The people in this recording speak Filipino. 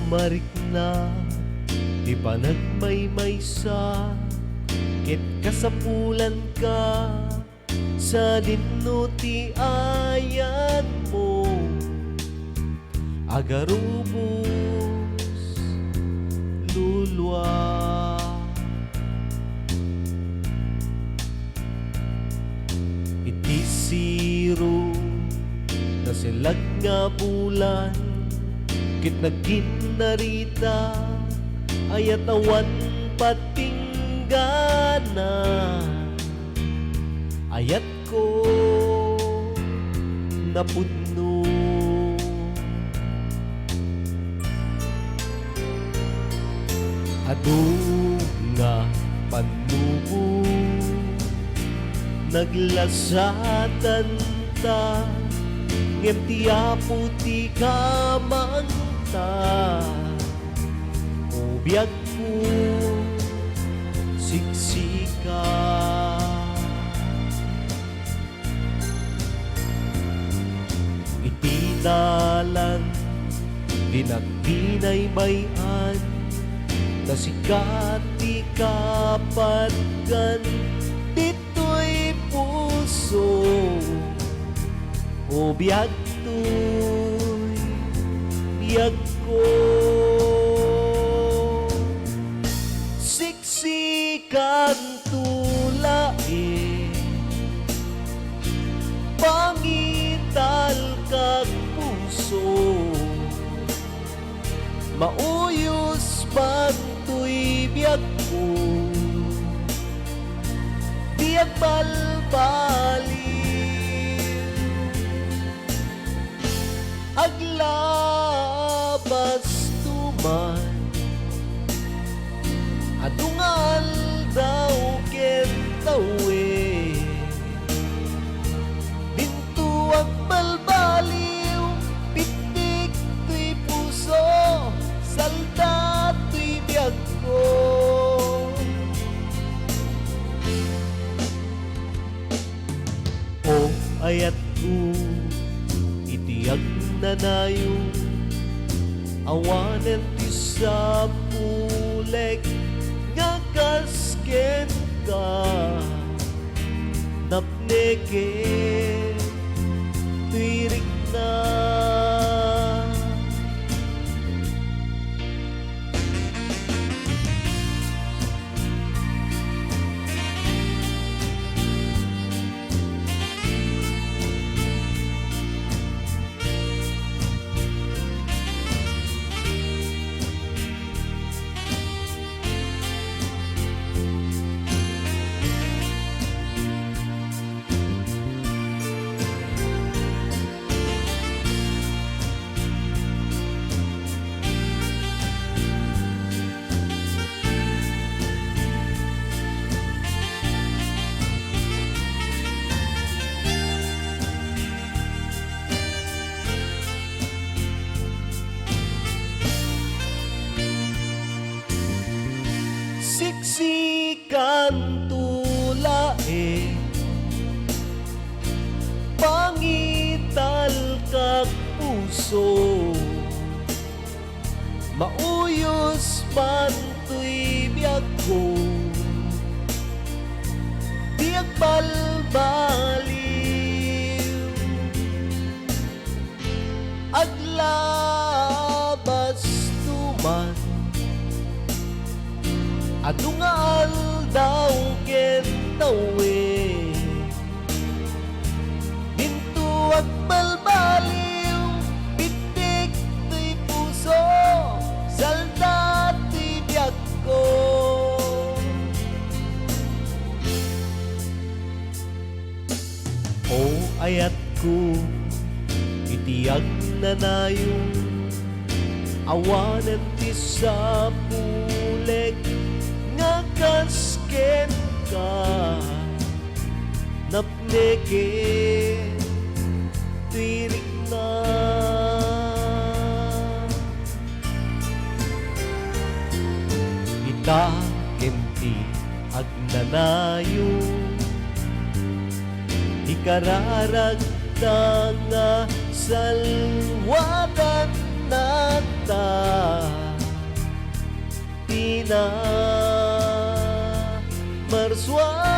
marikna di panagmaymaysa ket kasapulan ka sa dinuti ayan mo agarubos lulwa iti siro na silag nga bulan kit nagkinarita ayat awan patinggana ayat ko napudno adunga panubo naglasatan ta ngem tiya puti kamanta ubiyag ko siksika itinalan dinagdinaybayan na sikati kapatgan dito'y puso o biyag to'y biyag ko siksikan tulae pangital kag puso mauyos banto'y biyag ko biyag balbaliw aglabas tuman adungal daw kentawe bintuang balbaliw pitik to'y puso salda to'y biyag ko o ayat ko itiyag na nayo awanan ti sa puleg nga kasken ka napneke tuirik na siksikan tulae pangital kag puso mauyos banto'y biyag ko biyag balbaliw aglabas tuman adungal daw kentawe bintuag balbaliw pitik to'y puso salda to'y biyag ko o ayat ko itiyag na nayo awanan ti sa puleg nga kasken ka napneke tuirik na ita kenti agnanayo ikararagta nga salwadan na kita Tina Marswa